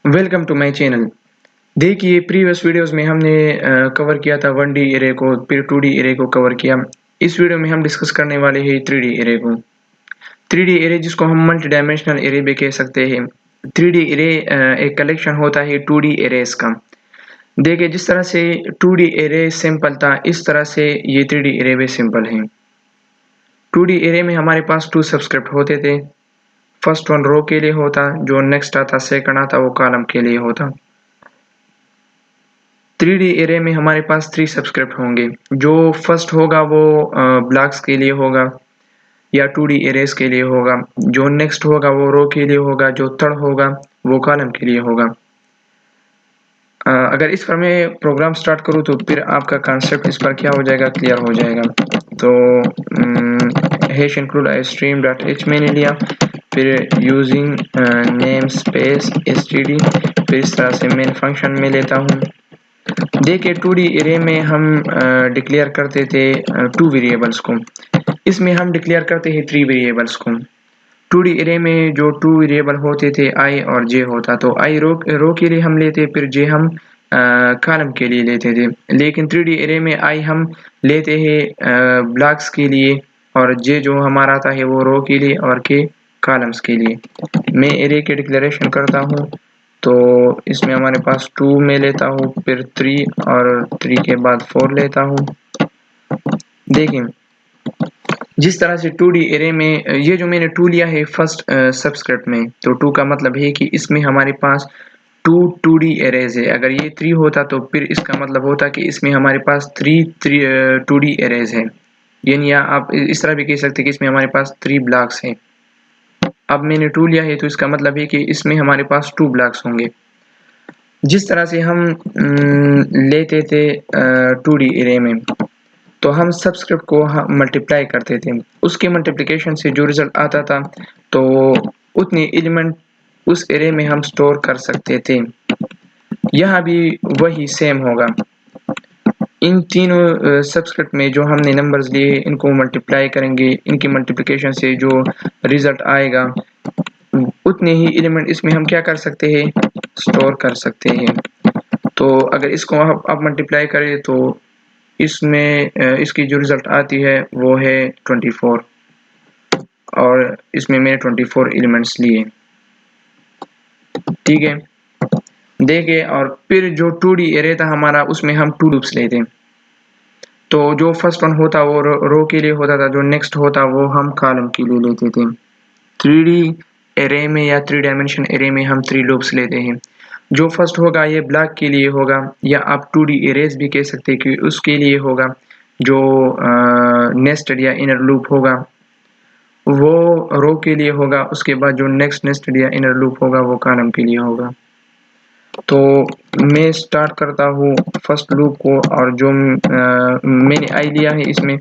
Welcome to my channel. देखिए previous videos में हमने कवर किया था 1D एरे को, फिर 2D एरे को कवर किया। इस वीडियो में हम डिस्कस करने वाले हैं 3D एरे को। 3D एरे जिसको हम मल्टी डायमेंशनल एरे भी कह सकते हैं। 3D एरे एक कलेक्शन होता है 2D एरेस का। देखिए जिस तरह से 2D एरे सिंपल था, इस तरह से ये 3D एरे भी सिंपल है। 2D एरे में हमारे पास 2 सबस्क्रिप्ट होते थे। फर्स्ट वन रो के लिए होता, जो नेक्स्ट आता सेकंड आता वो कॉलम के लिए होता। 3D एरे में हमारे पास 3 सबस्क्रिप्ट होंगे। जो फर्स्ट होगा वो ब्लॉक्स के लिए होगा या 2D एरेस के लिए होगा। जो नेक्स्ट होगा वो रो के लिए होगा, जो थर्ड होगा वो कॉलम के लिए होगा। अगर इस पर मैं प्रोग्राम स्टार्ट करूँ तो फिर आपका कॉन्सेप्ट इस पर क्या हो जाएगा, क्लियर हो जाएगा। तो hash include stream dot H मैंने लिया, फिर यूजिंग नेम स्पेस std, फिर इस तरह से मेन फंक्शन में लेता हूँ। देखिए 2D एरे में हम डिक्लेयर करते थे 2 वेरिएबल्स को। इसमें हम डिक्लेयर करते हैं 3 वेरिएबल्स को। 2D एरे में जो 2 वेरिएबल होते थे i और j होता, तो i रो के लिए हम लेते, फिर j हम कॉलम के लिए लेते थे। लेकिन 3D एरे में i हम लेते हैं ब्लॉक्स के लिए, और j जो हमारा आता है वो रो के लिए और k कॉलम्स के लिए। मैं एरे की डिक्लेरेशन करता हूँ, तो इसमें हमारे पास 2 में लेता हूँ, फिर 3 और 3 के बाद 4 लेता हूँ। देखिए जिस तरह से 2D एरे में ये जो मैंने 2 लिया है फर्स्ट सबस्क्रिप्ट में, तो 2 का मतलब है कि इसमें हमारे पास 2D एरेज है। अगर ये 3 होता तो फिर इसका मतलब होता कि इसमें हमारे पास 2D एरेज है। यानी आप इस तरह भी कह सकते हैं कि इसमें हमारे पास 3 ब्लॉक्स हैं। अब मैंने 2 लिया है तो इसका मतलब है कि इसमें हमारे पास 2 ब्लॉक्स होंगे। जिस तरह से हम लेते थे 2D एरे में, तो हम सबस्क्रिप्ट को मल्टीप्लाई करते थे। उसके मल्टीप्लिकेशन से जो रिजल्ट आता था, तो उतने एलिमेंट उस एरे में हम स्टोर कर सकते थे। यहाँ भी वही सेम होगा। इन तीनों सबस्क्रिप्ट में जो हमने नंबर्स लिए इनको मल्टीप्लाई करेंगे, इनकी मल्टीप्लिकेशन से जो रिजल्ट आएगा उतने ही एलिमेंट इसमें हम क्या कर सकते हैं, स्टोर कर सकते हैं। तो अगर इसको आप मल्टीप्लाई करें तो इसमें इसकी जो रिजल्ट आती है वो है 24, और इसमें मैंने 24 एलिमेंट्स लिए। ठीक है, देखिए और फिर जो 2D एरे था हमारा, उसमें हम 2 लूप्स लेते। तो जो फर्स्ट वन होता वो रो के लिए होता था, जो नेक्स्ट होता वो हम कॉलम के लिए लेते थे। 3D एरे में या 3 डायमेंशन एरे में हम 3 लूप्स लेते हैं। जो फर्स्ट होगा ये ब्लॉक के लिए होगा, या आप 2D एरेज भी कह सकते हैं कि उसके लिए होगा। जो नेस्टेड या इनर लूप होगा वो रो के लिए होगा। उसके बाद जो नेक्स्ट नेस्टेड या इनर लूप होगा वो कॉलम के लिए होगा। तो मैं स्टार्ट करता हूँ फर्स्ट लूप को, और जो मैंने आई लिया है इसमें,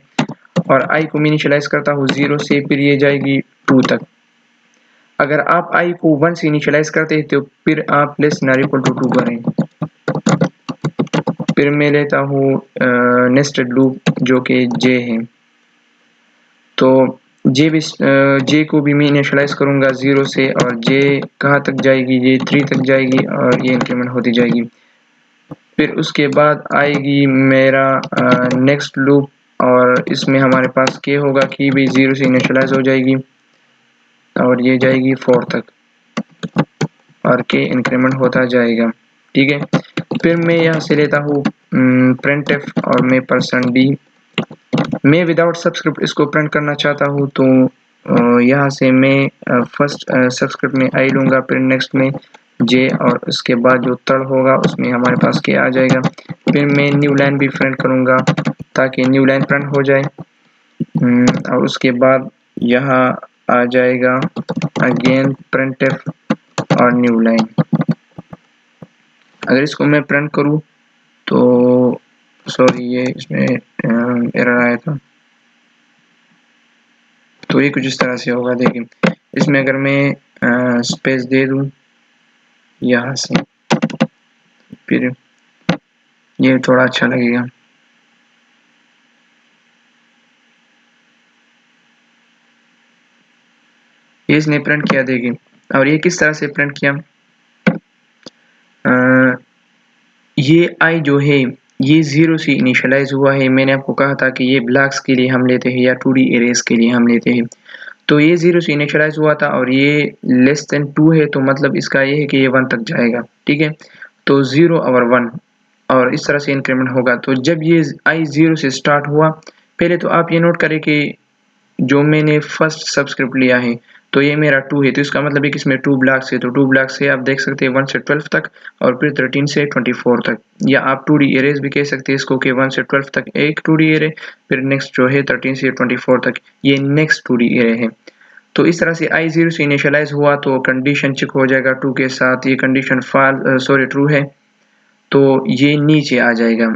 और आई को मैं इनिशियलाइज करता हूँ 0 से, फिर ये जाएगी 2 तक। अगर आप आई को 1 से इनिशियलाइज करते हैं तो फिर आप लेस देन इक्वल टू 2 करें। फिर मैं लेता हूँ नेस्टेड लूप जो कि जे है। तो जे को भी मैं इनिशियलाइज करूँगा 0 से, और जे कहाँ तक जाएगी, ये 3 तक जाएगी और ये इंक्रीमेंट होती जाएगी। फिर उसके बाद आएगी मेरा नेक्स्ट लूप, और इसमें हमारे पास के होगा कि भी 0 से इनिशियलाइज हो जाएगी और ये जाएगी 4 तक, और के इंक्रीमेंट होता जाएगा। ठीक है, फिर मैं यहाँ से लेता हूँ printf, और मैं %d। मैं विदाउट सबस्क्रिप्ट इसको प्रिंट करना चाहता हूँ, तो यहाँ से मैं फर्स्ट सबस्क्रिप्ट में आई लूँगा, फिर नेक्स्ट में जे, और उसके बाद जो थर्ड होगा उसमें हमारे पास के आ जाएगा। फिर मैं न्यू लाइन भी प्रिंट करूँगा ताकि न्यू लाइन प्रिंट हो जाए। और उसके बाद यहाँ आ जाएगा अगेन printf और न्यू लाइन। अगर इसको मैं प्रिंट करूँ तो सॉरी, ये इसमें एरर आया था, तो ये कुछ इस तरह से होगा। देखिए इसमें अगर मैं स्पेस दे दूं यहाँ से, फिर ये थोड़ा अच्छा लगेगा। ये इसने प्रिंट किया, देखिए। और ये किस तरह से प्रिंट किया, ये आई जो है ये 0 से इनिशियलाइज़ हुआ है। मैंने आपको कहा था कि ये ब्लॉक्स के लिए हम लेते हैं या 2D एरेज़ के लिए हम लेते हैं। तो ये 0 से इनिशियलाइज़ हुआ था और ये लेस देन 2 है, तो मतलब इसका ये है कि ये 1 तक जाएगा, ठीक है? तो 0 और 1 और इस तरह से इंक्रीमेंट होगा। तो जब ये आई 0 से स्टार्ट हुआ, पहले तो आप ये नोट करें कि जो मैंने फर्स्ट सबस्क्रिप्ट लिया है, तो ये मेरा 2 है, तो इसका मतलब है कि इसमें 2 ब्लॉक्स है, तो 2 ब्लॉक्स से आप देख सकते हैं 1 से 12 तक और फिर 13 से 24 तक, या आप 2D एरेज़ भी कह सकते हैं इसको कि 1 से 12 तक एक 2D एरे, फिर नेक्स्ट जो है 13 से 24 तक ये नेक्स्ट 2D एरे है। तो इस तरह से आई 0 से इनिशियलाइज़ हुआ तो कंडीशन चेक हो जाएगा 2 के साथ, ये कंडीशन ट्रू है, तो ये नीचे आ जाएगा,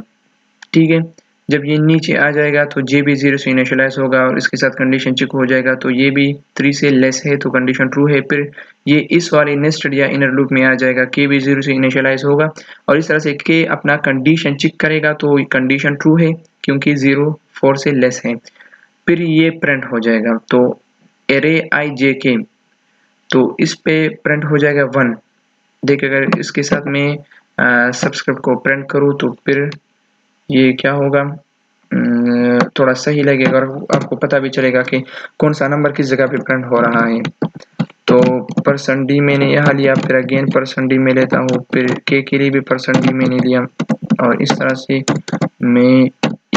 ठीक है? जब ये नीचे आ जाएगा तो जे भी 0 से इनिशियलाइज़ होगा और इसके साथ कंडीशन चेक हो जाएगा, तो ये भी 3 से लेस है तो कंडीशन ट्रू है। फिर ये इस वाले नेस्टेड या इनर लूप में आ जाएगा, के भी 0 से इनिशियलाइज़ होगा और इस तरह से के अपना कंडीशन चेक करेगा तो कंडीशन ट्रू है क्योंकि 0 4 से लेस है। फिर ये प्रिंट हो जाएगा, तो एरे आई जे के, तो इस पे प्रिंट हो जाएगा 1। देखिए अगर इसके साथ मैं सबस्क्रिप्ट को प्रिंट करूँ तो फिर ये क्या होगा, थोड़ा सही लगेगा और आपको पता भी चलेगा कि कौन सा नंबर किस जगह पे प्रिंट हो रहा है। तो %d मैंने यहाँ लिया, फिर अगेन %d में लेता हूँ, फिर के लिए भी %d मैंने लिया और इस तरह से मैं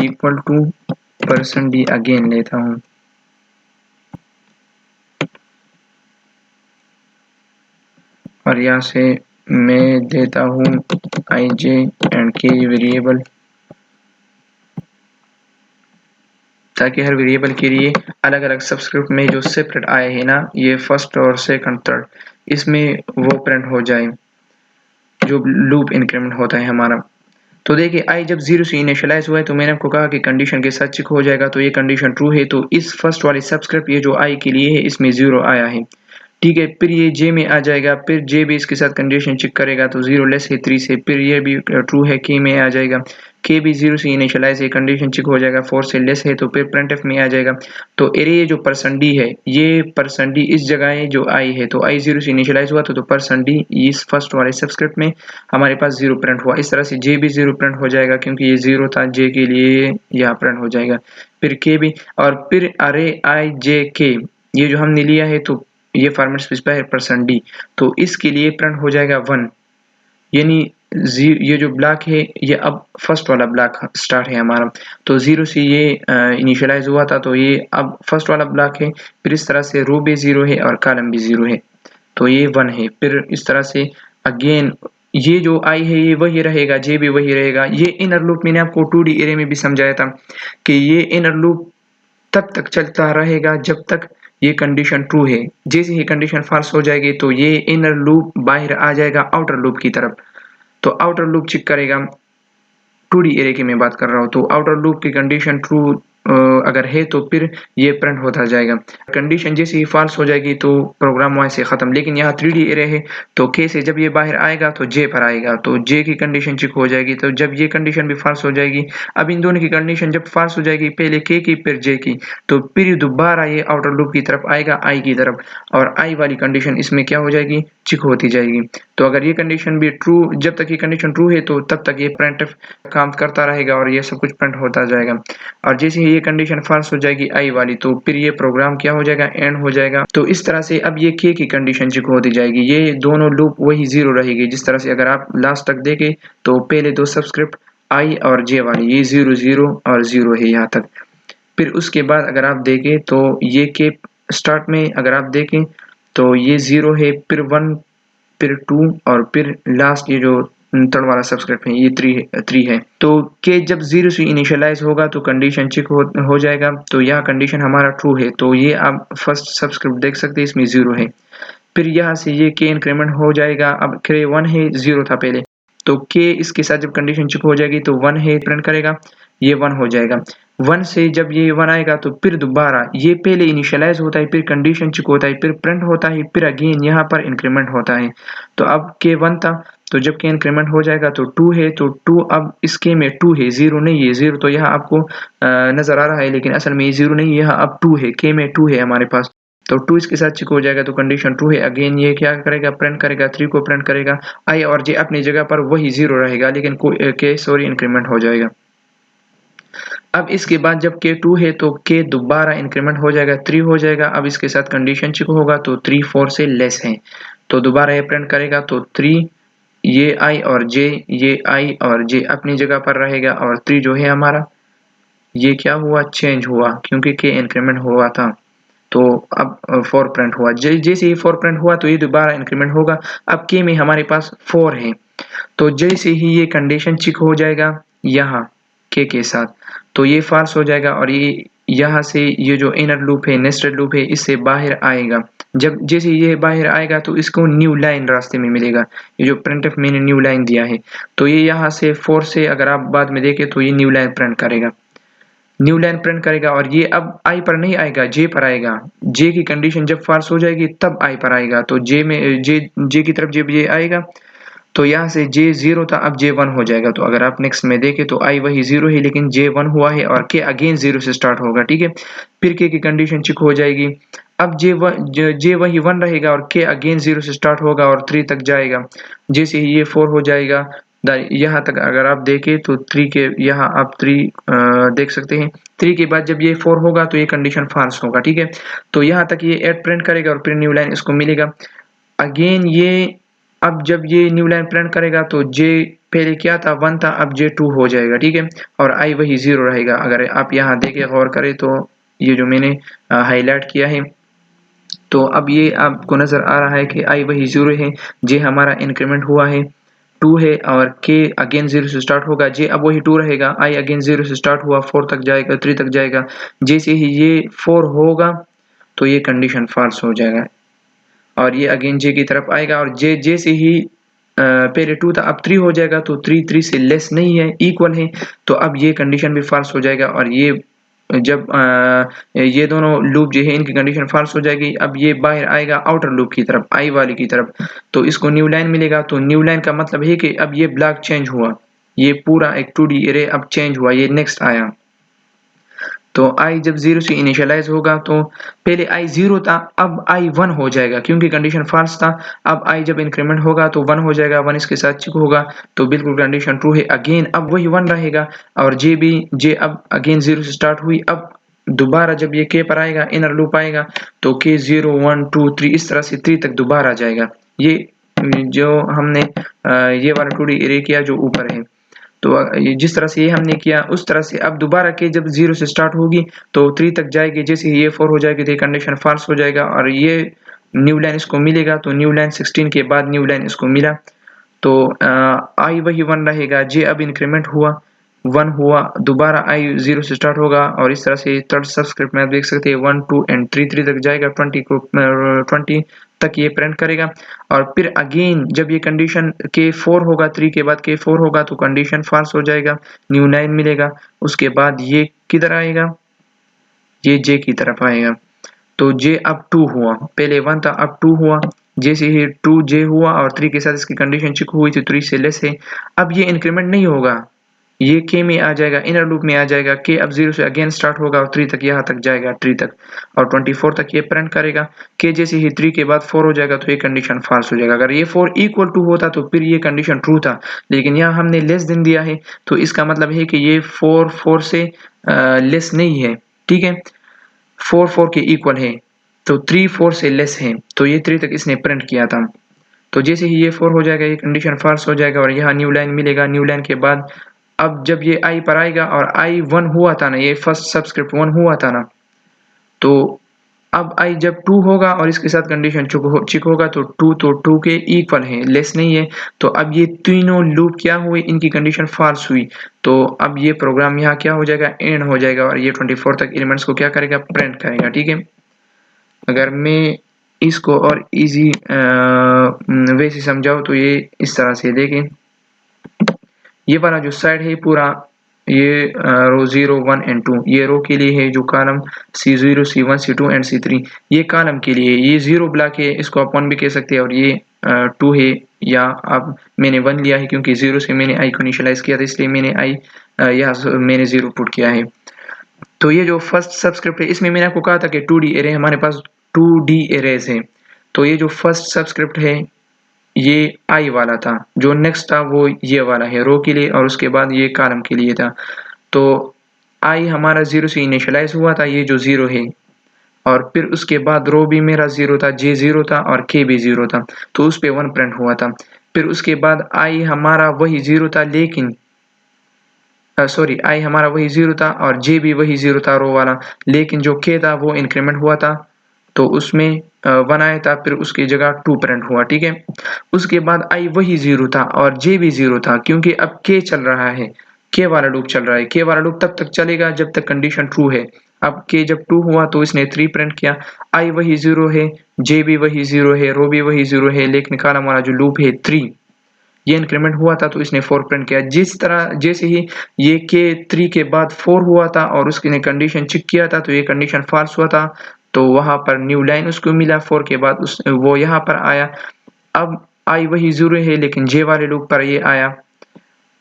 इक्वल टू %d अगेन लेता हूँ। और यहाँ से मैं देता हूँ आई जे एंड के वेरिएबल, ताकि हर वेरिएबल के लिए अलग अलग सबस्क्रिप्ट में जो सेपरेट आए हैं ना, ये फर्स्ट और सेकंड थर्ड, इसमें वो प्रिंट हो जाए जो लूप इंक्रीमेंट होता है हमारा। तो देखिए आई जब 0 से इनिशियलाइज़ हुआ है तो मैंने आपको कहा कि कंडीशन के साथ चेक हो जाएगा, तो ये कंडीशन ट्रू है, तो इस फर्स्ट वाले सबस्क्रिप्ट ये जो आई के लिए है इसमें 0 आया है, ठीक है? फिर ये जे में आ जाएगा, फिर जे भी इसके साथ कंडीशन चेक करेगा तो 0 लेस है 3 से, फिर ये भी ट्रू है, के में आ जाएगा, के भी 0 से इनिशियलाइज़ है, कंडीशन चेक हो जाएगा 4 से लेस है तो फिर प्रिंटफ में आ जाएगा। तो एरे ये जो %d है, ये %d इस जगह है जो आई है, तो आई 0 से इनिशियलाइज़ हुआ तो %d इस फर्स्ट वाले सबस्क्रिप्ट में हमारे पास 0 प्रिंट हुआ। इस तरह से जे भी 0 प्रिंट हो जाएगा क्योंकि ये 0 था, जे के लिए यहाँ प्रिंट हो जाएगा। फिर के भी और फिर अरे आई जे के, ये जो हमने लिया है तो ये फॉर्मेट स्पेसिफायर %d, तो इसके लिए प्रिंट हो जाएगा 1, यानी ये जो ब्लॉक है ये अब फर्स्ट वाला ब्लॉक स्टार्ट है हमारा, तो 0 से ये इनिशियलाइज़ हुआ था तो ये अब फर्स्ट वाला ब्लॉक है। फिर इस तरह से रो भी 0 है और कॉलम भी 0 है, तो ये 1 है। फिर इस तरह से अगेन ये जो आई है ये वही रहेगा, जे भी वही रहेगा। ये इनर लूप मैंने आपको 2D एरे में भी समझाया था कि ये इनर लूप तब तक चलता रहेगा जब तक ये कंडीशन ट्रू है। जैसे ही कंडीशन फॉल्स हो जाएगी तो ये इनर लूप बाहर आ जाएगा आउटर लूप की तरफ, तो आउटर लूप चेक करेगा। 2D एरे की मैं बात कर रहा हूँ, तो आउटर लूप की कंडीशन ट्रू अगर है तो फिर ये प्रिंट होता जाएगा। कंडीशन जैसे ही फॉल्स हो जाएगी तो प्रोग्राम वहाँ से ख़त्म। लेकिन यहाँ 3D एरे है तो के से जब ये बाहर आएगा तो जे पर आएगा, तो जे की कंडीशन चेक हो जाएगी, तो जब ये कंडीशन भी फॉल्स हो जाएगी, अब इन दोनों की कंडीशन जब फॉल्स हो जाएगी, पहले के की फिर जे की, तो फिर दोबारा ये आउटर लूप की तरफ आएगा आई की तरफ, और आई वाली कंडीशन इसमें क्या हो जाएगी, चेक होती जाएगी। तो अगर ये कंडीशन भी ट्रू, जब तक ये कंडीशन ट्रू है तो तब तक ये प्रिंटफ काम करता रहेगा और ये सब कुछ प्रिंट होता जाएगा। और जैसे ही ये कंडीशन फॉल्स हो जाएगी आई वाली, तो फिर ये प्रोग्राम क्या हो जाएगा, एंड हो जाएगा। तो इस तरह से अब ये के की कंडीशन चेक होती जाएगी, ये दोनों लूप वही 0 रहेगी। जिस तरह से अगर आप लास्ट तक देखें तो पहले दो सबस्क्रिप्ट आई और जे वाली ये 0 0 और 0 है यहाँ तक। फिर उसके बाद अगर आप देखें तो ये के स्टार्ट में अगर आप देखें तो ये 0 है, फिर 1, फिर 2 और फिर लास्ट ये जो थर्ड वाला सबस्क्रिप्ट है ये 3 है। तो के जब 0 से इनिशियलाइज होगा तो कंडीशन चेक हो जाएगा, तो यह कंडीशन हमारा ट्रू है, तो ये आप फर्स्ट सबस्क्रिप्ट देख सकते हैं इसमें 0 है। फिर यहाँ से ये के इंक्रीमेंट हो जाएगा, अब के 1 है, 0 था पहले, तो के इसके साथ जब कंडीशन चेक हो जाएगी तो 1 है प्रिंट करेगा, ये 1 हो जाएगा। 1 से जब ये 1 आएगा तो फिर दोबारा ये पहले इनिशियलाइज होता है, फिर कंडीशन चेक होता है, फिर प्रिंट होता है, फिर अगेन यहाँ पर इंक्रीमेंट होता है। तो अब के 1 था, तो जब के इंक्रीमेंट हो जाएगा तो 2 है, तो 2 अब इसके में 2 है, 0 नहीं है। 0 तो यहाँ आपको नजर आ रहा है लेकिन असल में ये 0 नहीं है, यहाँ अब 2 है, के में 2 है हमारे पास। तो 2 इसके साथ चेक हो जाएगा तो कंडीशन ट्रू है। अगेन ये क्या करेगा, प्रिंट करेगा 3 को प्रिंट करेगा। आई और जे अपनी जगह पर वही 0 रहेगा, लेकिन के इंक्रीमेंट हो जाएगा। अब इसके बाद जब के 2 है तो के दोबारा इंक्रीमेंट हो जाएगा, 3 हो जाएगा। अब इसके साथ कंडीशन चेक होगा तो 3 4 से लेस है, तो दोबारा ये प्रिंट करेगा तो 3, ये आई और जे, ये आई और जे अपनी जगह पर रहेगा, और 3 जो है हमारा ये क्या हुआ, चेंज हुआ क्योंकि के इंक्रीमेंट हुआ था। तो अब 4 प्रिंट हुआ, जैसे ही 4 प्रिंट हुआ तो ये दोबारा इंक्रीमेंट होगा। अब के में हमारे पास 4 है, तो जैसे ही ये कंडीशन चेक हो जाएगा यहाँ के साथ, तो ये फॉल्स हो जाएगा, और ये यहाँ से ये जो इनर लूप है, नेस्टेड लूप है, इससे बाहर आएगा। जब जैसे ये बाहर आएगा तो इसको न्यू लाइन रास्ते में मिलेगा, ये जो प्रिंटफ मैंने न्यू लाइन दिया है, तो ये यहाँ से 4 से अगर आप बाद में देखें तो ये न्यू लाइन प्रिंट करेगा, न्यू लाइन प्रिंट करेगा, और ये अब आई पर नहीं आएगा, जे पर आएगा। जे की कंडीशन जब फॉल्स हो जाएगी तब आई पर आएगा, तो जे में जे की तरफ जब ये आएगा तो यहाँ से जे 0 था, अब जे 1 हो जाएगा। तो अगर आप नेक्स्ट में देखें तो आई वही 0 है, लेकिन जे 1 हुआ है, और के अगेन 0 से स्टार्ट होगा, ठीक है। फिर के की कंडीशन चेक हो जाएगी। अब जे वही 1 रहेगा, और के अगेन 0 से स्टार्ट होगा और 3 तक जाएगा। जैसे ही ये 4 हो जाएगा, यहाँ तक अगर आप देखें तो 3 के यहाँ आप 3 देख सकते हैं। 3 के बाद जब ये 4 होगा तो ये कंडीशन फॉल्स होगा, ठीक है। तो यहाँ तक ये 8 प्रिंट करेगा और फिर न्यू लाइन इसको मिलेगा। अगेन ये अब जब ये न्यू लाइन प्रिंट करेगा तो जे पहले क्या था, 1 था, अब जे 2 हो जाएगा, ठीक है, और आई वही 0 रहेगा। अगर आप यहाँ देखें गौर करें तो ये जो मैंने हाईलाइट किया है, तो अब ये आपको नजर आ रहा है कि आई वही 0 है, जे हमारा इंक्रीमेंट हुआ है 2 है, और के अगेन 0 से स्टार्ट होगा, जे अब वही 2 रहेगा, आई अगेन 0 से स्टार्ट हुआ, 4 तक जाएगा, 3 तक जाएगा। जैसे ही ये 4 होगा तो ये कंडीशन फॉल्स हो जाएगा, और ये अगेन जे की तरफ आएगा, और जे से ही पहले 2 था, अब 3 हो जाएगा, तो 3 से लेस नहीं है, इक्वल है, तो अब ये कंडीशन भी फॉल्स हो जाएगा। और ये जब ये दोनों लूप जो है इनकी कंडीशन फॉल्स हो जाएगी, अब ये बाहर आएगा आउटर लूप की तरफ, आई वाली की तरफ, तो इसको न्यू लाइन मिलेगा। तो न्यू लाइन का मतलब है कि अब ये ब्लॉक चेंज हुआ, ये पूरा एक 2D एरे अब चेंज हुआ, ये नेक्स्ट आया। तो i जब 0 से इनिशियलाइज होगा तो पहले i 0 था, अब i 1 हो जाएगा क्योंकि कंडीशन फॉल्स था। अब i जब इंक्रीमेंट होगा तो 1 हो जाएगा, 1 इसके साथ चेक होगा, तो बिल्कुल कंडीशन ट्रू है। अगेन अब वही 1 रहेगा, और जे अब अगेन 0 से स्टार्ट हुई, अब दोबारा जब ये k पर आएगा, इनर लूप आएगा, तो k 0 1 2 3 इस तरह से 3 तक दोबारा जाएगा। ये जो हमने ये वाला 2D एरे किया जो ऊपर है, तो जिस तरह से ये हमने किया उस तरह से अब दोबारा के जब 0 से स्टार्ट होगी तो 3 तक जाएगी। जैसे ये 4 हो जाएगी तो ये कंडीशन फॉल्स हो जाएगा, और ये न्यू लाइन इसको मिलेगा, तो न्यू लाइन 16 के बाद न्यू लाइन इसको मिला, तो आई वही 1 रहेगा, जे अब इंक्रीमेंट हुआ 1 हुआ, दोबारा आई 0 से स्टार्ट होगा, और इस तरह से थर्ड सबस्क्रिप्ट में आप देख सकते हैं 1 2 एंड 3 तक जाएगा, 20 को 20 तक ये प्रिंट करेगा। और फिर अगेन जब ये कंडीशन के 4 होगा, 3 के बाद के 4 होगा, तो कंडीशन फॉल्स हो जाएगा, न्यू लाइन मिलेगा। उसके बाद ये किधर आएगा, ये जे की तरफ आएगा, तो जे अब 2 हुआ, पहले 1 था अब 2 हुआ। जैसे ही 2 जे हुआ और 3 के साथ इसकी कंडीशन चेक हुई थी, 3 से लेस है, अब ये इंक्रीमेंट नहीं होगा, ये के में आ जाएगा, इनर लूप में आ जाएगा। के अब 0 से अगेन स्टार्ट होगा और 3 तक यहाँ तक जाएगा, 3 तक, और 24 तक ये प्रिंट करेगा। के जैसे ही 3 के बाद 4 हो जाएगा तो ये कंडीशन फॉल्स हो जाएगा। अगर ये 4 इक्वल टू होता तो फिर ये कंडीशन ट्रू था, लेकिन यहाँ हमने लेस देन दिया है, तो इसका मतलब है कि ये 4 से लेस नहीं है, ठीक है, 4 के इक्वल है, तो 3 4 से लेस है, तो ये 3 तक इसने प्रिंट किया था। तो जैसे ही ये 4 हो जाएगा ये कंडीशन फॉल्स हो जाएगा, और यहाँ न्यू लाइन मिलेगा। न्यू लाइन के बाद अब जब ये आई पर आएगा, और आई 1 हुआ था ना, ये फर्स्ट सबस्क्रिप्ट 1 हुआ था ना, तो अब आई जब 2 होगा और इसके साथ कंडीशन चेक होगा, तो 2 के इक्वल है, लेस नहीं है। तो अब ये तीनों लूप क्या हुए, इनकी कंडीशन फॉल्स हुई, तो अब ये प्रोग्राम यहाँ क्या हो जाएगा, एंड हो जाएगा, और ये 24 तक एलिमेंट्स को क्या करेगा, प्रिंट करेगा, ठीक है। अगर मैं इसको और इजी वे से समझाऊँ तो ये इस तरह से देखें, ये वाला जो साइड है पूरा, ये रो 0 1 एंड 2 ये रो के लिए है, जो column C0 C1 C2 and C3 ये कॉलम के लिए, ये 0 ब्लॉक है, इसको आप 1 भी कह सकते हैं, और ये 2 है, या अब मैंने 1 लिया है क्योंकि 0 से मैंने आई को इनिशियलाइज किया था, इसलिए मैंने आई यहाँ मैंने 0 पुट किया है। तो ये जो फर्स्ट सबस्क्रिप्ट है, इसमें मैंने आपको कहा था कि 2D एरे हमारे पास 2D एरेज है। तो ये जो फर्स्ट सबस्क्रिप्ट है ये आई वाला था, जो नेक्स्ट था वो ये वाला है रो के लिए, और उसके बाद ये कॉलम के लिए था। तो आई हमारा 0 से इनिशियलाइज हुआ था, ये जो 0 है, और फिर उसके बाद रो भी मेरा 0 था, जे 0 था और के भी 0 था, तो उस पे 1 प्रिंट हुआ था। फिर उसके बाद आई हमारा वही 0 था, लेकिन सॉरी आई हमारा वही 0 था और जे भी वही 0 था रो वाला, लेकिन जो के था वो इंक्रीमेंट हुआ था, तो उसमें 1 आया था, फिर उसकी जगह 2 प्रिंट हुआ, ठीक है। उसके बाद आई वही 0 था और जे भी 0 था, क्योंकि अब के चल रहा है, के वाला लूप चल रहा है। के वाला लूप तब तक चलेगा जब तक कंडीशन ट्रू है। अब के जब 2 हुआ तो इसने 3 प्रिंट किया। आई वही 0 है, जे भी वही 0 है, रो भी वही 0 है, लेकिन कॉलम वाला जो लूप है 3, ये इंक्रीमेंट हुआ था तो इसने 4 प्रिंट किया। जिस तरह जैसे ही ये के 3 के बाद 4 हुआ था और उसने कंडीशन चेक किया था तो ये कंडीशन फॉल्स हुआ था, तो वहां पर न्यू लाइन उसको मिला 4 के बाद, उस वो यहाँ पर आया। अब आई वही 0 है लेकिन जे वाले लूप पर ये आया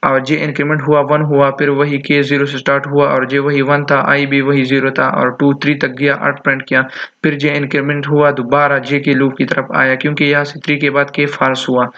और जे इंक्रीमेंट हुआ 1 हुआ, फिर वही के 0 से स्टार्ट हुआ और जे वही 1 था, आई भी वही 0 था और 2 3 तक गया, 8 प्रिंट किया। फिर जे इंक्रीमेंट हुआ दोबारा जे के लूप की तरफ आया, क्योंकि यहाँ से 3 के बाद के फॉल्स हुआ,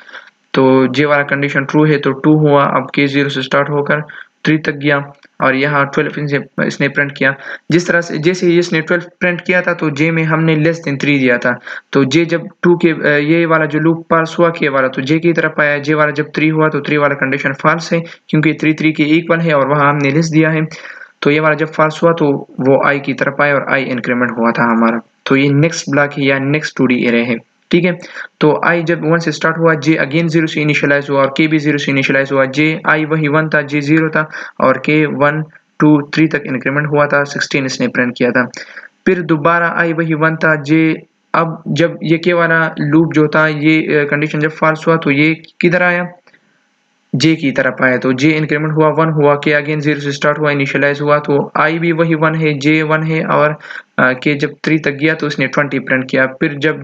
तो जे वाला कंडीशन ट्रू है तो 2 हुआ। अब के 0 से स्टार्ट होकर 3 तक गया और यहाँ 12 इसने प्रिंट किया। जिस तरह से जैसे ही इसने 12 प्रिंट किया था तो जे में हमने लेस देन 3 दिया था, तो जे जब 2 के ये वाला जो लूप पास हुआ के वाला तो जे की तरफ आया, जे वाला जब 3 हुआ तो 3 वाला कंडीशन फॉल्स है, क्योंकि 3 3 के इक्वल है और वहां हमने लेस दिया है। तो ये वाला जब फॉल्स हुआ तो वो आई की तरफ आया और आई इंक्रीमेंट हुआ था हमारा। तो ये नेक्स्ट ब्लॉक है या नेक्स्ट 2D एरे है, ठीक है। तो आई जब 1 से स्टार्ट हुआ, जे अगेन 0 से इनिशियलाइज हुआ और के भी 0 से इनिशियलाइज हुआ। जे आई वही 1 था, जे 0 था और के 1 2 3 तक इंक्रीमेंट हुआ था, 16 इसने प्रिंट किया था। फिर दोबारा आई वही 1 था, जे अब जब ये के वाला लूप जो था ये कंडीशन जब फॉल्स हुआ तो ये किधर आया, जे की तरफ आया, तो जे इंक्रीमेंट हुआ 1 हुआ, के अगेन 0 से स्टार्ट हुआ, इनिशियलाइज हुआ, तो आई भी वही 1 है, जे 1 है और के जब 3 तक गया तो उसने 20 प्रिंट किया। फिर जब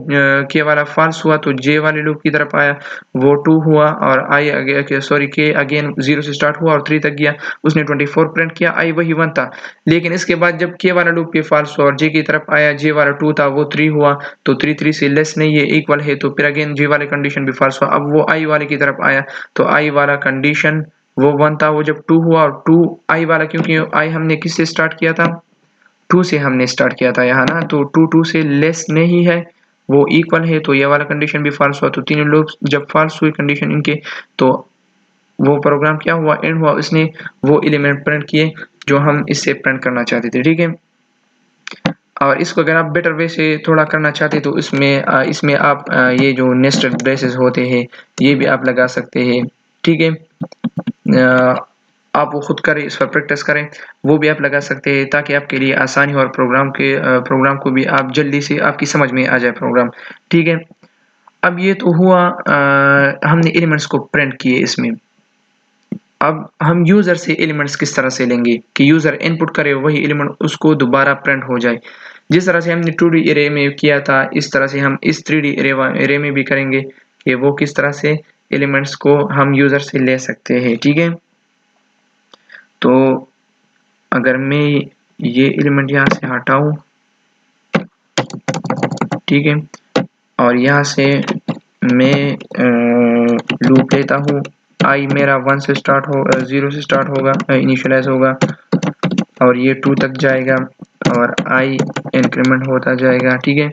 के वाला फॉल्स हुआ तो जे वाले लूप की तरफ आया, वो 2 हुआ और आई सॉरी के अगेन 0 से स्टार्ट हुआ और 3 तक गया, उसने 24 प्रिंट किया। आई वही 1 था, लेकिन इसके बाद जब के वाला लूप पे फॉल्स हुआ और जे की तरफ आया, जे वाला 2 था वो 3 हुआ, तो 3 3 से लेस नहीं है, इक्वल है, तो फिर अगेन जे वाले कंडीशन भी फॉल्स हुआ। अब वो आई वाले की तरफ आया, तो आई वाला कंडीशन वो 1 था, वो जब 2 हुआ और 2 आई वाला, क्योंकि आई हमने किससे स्टार्ट किया था, 2 से हमने स्टार्ट किया था यहाँ ना, तो 2 2 से लेस नहीं है, वो इक्वल है, तो ये वाला कंडीशन भी फॉल्स हुआ। तो तीनों लोग जब फॉल्स हुई कंडीशन इनके, तो वो प्रोग्राम क्या हुआ, एंड हुआ, उसने वो एलिमेंट प्रिंट किए जो हम इससे प्रिंट करना चाहते थे, ठीक है। और इसको अगर आप बेटर वे से थोड़ा करना चाहते तो इसमें आप ये जो नेस्टेड ब्रेसेस होते हैं ये भी आप लगा सकते हैं, ठीक है। आप वो खुद करें, इस पर प्रैक्टिस करें, वो भी आप लगा सकते हैं ताकि आपके लिए आसानी हो और प्रोग्राम को भी आप जल्दी से आपकी समझ में आ जाए प्रोग्राम, ठीक है। अब ये तो हुआ हमने एलिमेंट्स को प्रिंट किए इसमें। अब हम यूजर से एलिमेंट्स किस तरह से लेंगे कि यूजर इनपुट करे वही एलिमेंट उसको दोबारा प्रिंट हो जाए। जिस तरह से हमने 2D एरे में किया था इस तरह से हम इस 3D एरे में भी करेंगे कि वो किस तरह से एलिमेंट्स को हम यूजर से ले सकते हैं, ठीक है। तो अगर मैं ये एलिमेंट यहाँ से हटाऊं, ठीक है, और यहाँ से मैं लूप लेता हूँ, आई मेरा 1 से स्टार्ट हो 0 से स्टार्ट होगा, इनिशियलाइज होगा और ये 2 तक जाएगा और आई इंक्रीमेंट होता जाएगा, ठीक है।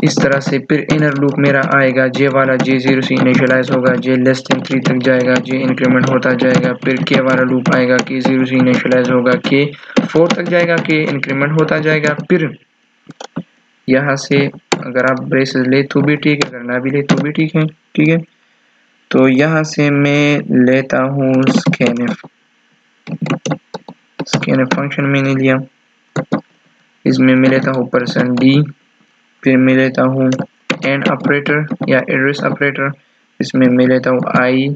इस तरह से फिर इनर लूप मेरा आएगा, जे वाला जे 0 से इनिशियलाइज होगा, जे लेस देन 3 तक जाएगा, जे इंक्रीमेंट होता जाएगा। फिर के वाला लूप आएगा, के 0 से इनिशियलाइज होगा, के 4 तक जाएगा, के इंक्रीमेंट होता जाएगा। फिर यहाँ से अगर आप ब्रेसेस ले तो भी ठीक है, अगर ना भी ले तो भी ठीक है, ठीक है। तो यहाँ से मैं लेता हूँ स्कैनफ फंक्शन मैंने लिया, इसमें मैं लेता हूँ %d, फिर मैं लेता हूँ एंड ऑपरेटर या एड्रेस ऑपरेटर, इसमें मैं लेता हूँ आई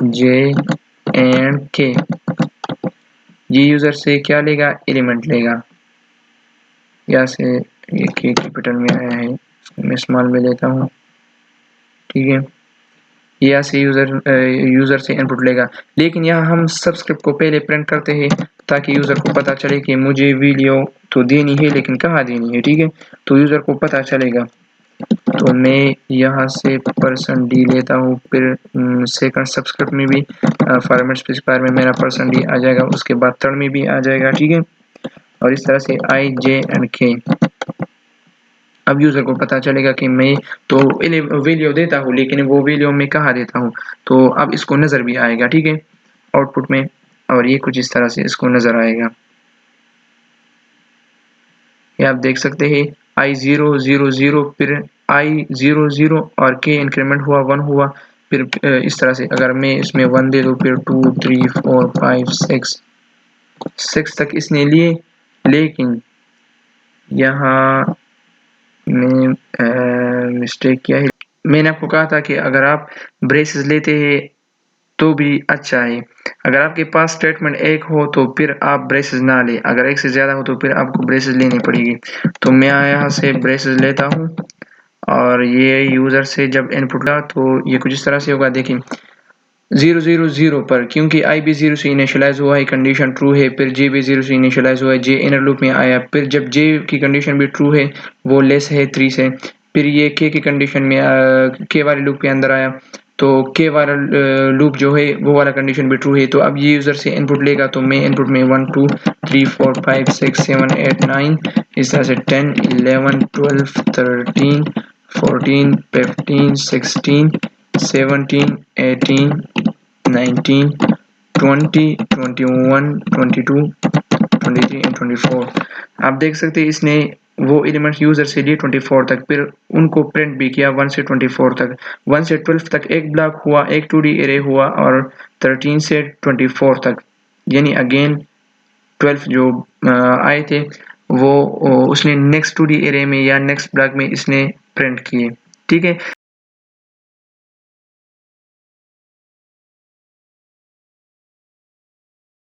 जे एंड के। ये यूजर से क्या लेगा, एलिमेंट लेगा, यहाँ से ये के कैपिटल में आया है, मैं स्मॉल में लेता हूँ, ठीक है। यहाँ से यूजर से इनपुट लेगा, लेकिन यहाँ हम सबस्क्रिप्ट को पहले प्रिंट करते हैं ताकि यूज़र को पता चले कि मुझे वीडियो तो देनी है लेकिन कहाँ देनी है। ठीक है, तो यूज़र को पता चलेगा। तो मैं यहाँ से %d लेता हूँ, फिर सेकंड सब्सक्रिप्ट में भी फॉर्मेट स्पेसिफायर में मेरा %d आ जाएगा, उसके बाद थर्ड में भी आ जाएगा। ठीक है, और इस तरह से i, j एंड k। अब यूज़र को पता चलेगा कि मैं तो वैल्यू देता हूँ लेकिन वो वैल्यू मैं कहाँ देता हूँ, तो अब इसको नज़र भी आएगा। ठीक है, आउटपुट में, और ये कुछ इस तरह से इसको नज़र आएगा। ये आप देख सकते हैं i0 0 0, फिर i0 0 और k इंक्रीमेंट हुआ 1 हुआ। फिर इस तरह से अगर मैं इसमें 1 दे दूँ, फिर 2 3 4 5 6 तक इसने लिए, लेकिन यहाँ में मिस्टेक किया है। मैंने आपको कहा था कि अगर आप ब्रेसेस लेते हैं तो भी अच्छा है। अगर आपके पास स्टेटमेंट एक हो तो फिर आप ब्रेसेस ना लें, अगर एक से ज़्यादा हो तो फिर आपको ब्रेसेस लेनी पड़ेगी। तो मैं यहाँ से ब्रेसेस लेता हूँ और ये यूज़र से जब इनपुट का तो ये कुछ इस तरह से होगा। देखिए 0 0 0 पर, क्योंकि i भी 0 से इनिशियलाइज हुआ है, कंडीशन ट्रू है, फिर j भी 0 से इनिशियलाइज हुआ है, j इनर लूप में आया, फिर जब j की कंडीशन भी ट्रू है, वो लेस है 3 से, फिर ये k की कंडीशन में k वाले लूप के अंदर आया, तो k वाला लूप जो है वो वाला कंडीशन भी ट्रू है। तो अब ये यूज़र से इनपुट लेगा, तो मैं इनपुट में 1 2 3 4 5 6 7 8 9 इस तरह से 10 11 12 13 14 15 16 17 18 19 20 21 22 23 एंड 24। आप देख सकते हैं इसने वो एलिमेंट्स यूज़र से लिए 24 तक, फिर उनको प्रिंट भी किया 1 से 24 तक। 1 से 12 तक एक ब्लॉक हुआ, एक 2D एरे हुआ, और 13 से 24 तक यानी अगेन 12 जो आए थे वो उसने नेक्स्ट 2D एरे में या नेक्स्ट ब्लॉक में इसने प्रिंट किए। ठीक है।